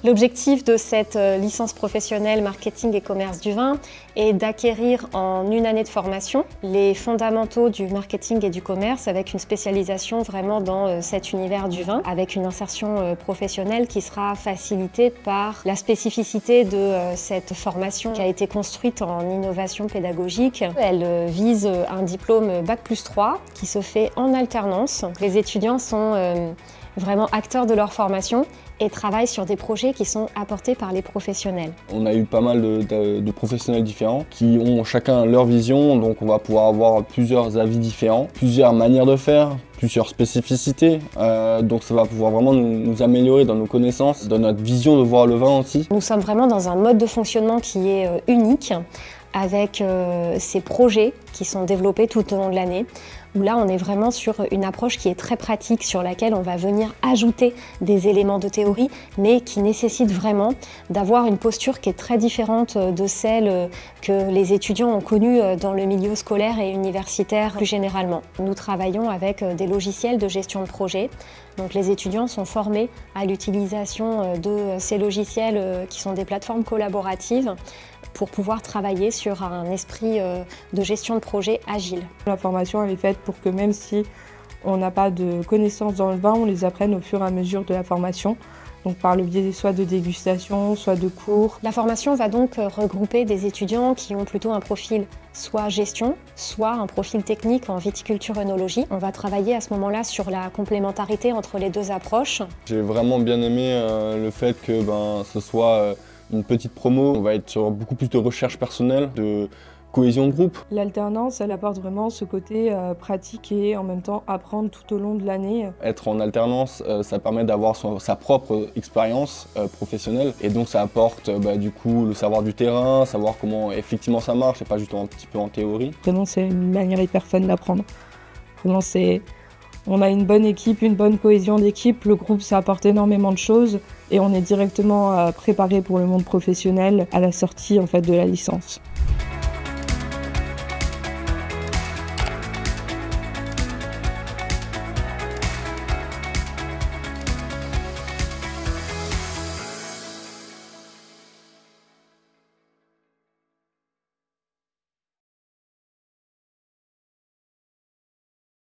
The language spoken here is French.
L'objectif de cette licence professionnelle marketing et commerce du vin est d'acquérir en une année de formation les fondamentaux du marketing et du commerce avec une spécialisation vraiment dans cet univers du vin, avec une insertion professionnelle qui sera facilitée par la spécificité de cette formation qui a été construite en innovation pédagogique. Elle vise un diplôme Bac+3 qui se fait en alternance. Les étudiants sont vraiment acteurs de leur formation et travaillent sur des projets qui sont apportés par les professionnels. On a eu pas mal de professionnels différents qui ont chacun leur vision, donc on va pouvoir avoir plusieurs avis différents, plusieurs manières de faire, plusieurs spécificités, donc ça va pouvoir vraiment nous améliorer dans nos connaissances, dans notre vision de voir le vin aussi. Nous sommes vraiment dans un mode de fonctionnement qui est unique, avec ces projets qui sont développés tout au long de l'année, où là on est vraiment sur une approche qui est très pratique, sur laquelle on va venir ajouter des éléments de théorie, mais qui nécessite vraiment d'avoir une posture qui est très différente de celle que les étudiants ont connue dans le milieu scolaire et universitaire plus généralement. Nous travaillons avec des logiciels de gestion de projet. Donc les étudiants sont formés à l'utilisation de ces logiciels qui sont des plateformes collaboratives pour pouvoir travailler sur un esprit de gestion de projet agile. La formation elle est faite pour que même si on n'a pas de connaissances dans le vin, on les apprenne au fur et à mesure de la formation. Donc par le biais soit de dégustation, soit de cours. La formation va donc regrouper des étudiants qui ont plutôt un profil soit gestion, soit un profil technique en viticulture-œnologie. On va travailler à ce moment-là sur la complémentarité entre les deux approches. J'ai vraiment bien aimé le fait que ce soit une petite promo. On va être sur beaucoup plus de recherche personnelle, de cohésion de groupe. L'alternance, elle apporte vraiment ce côté pratique et en même temps apprendre tout au long de l'année. Être en alternance, ça permet d'avoir sa propre expérience professionnelle et donc ça apporte du coup le savoir du terrain, savoir comment effectivement ça marche et pas juste un petit peu en théorie. Vraiment, c'est une manière hyper fun d'apprendre. Vraiment, on a une bonne équipe, une bonne cohésion d'équipe, le groupe ça apporte énormément de choses et on est directement préparé pour le monde professionnel à la sortie en fait, de la licence.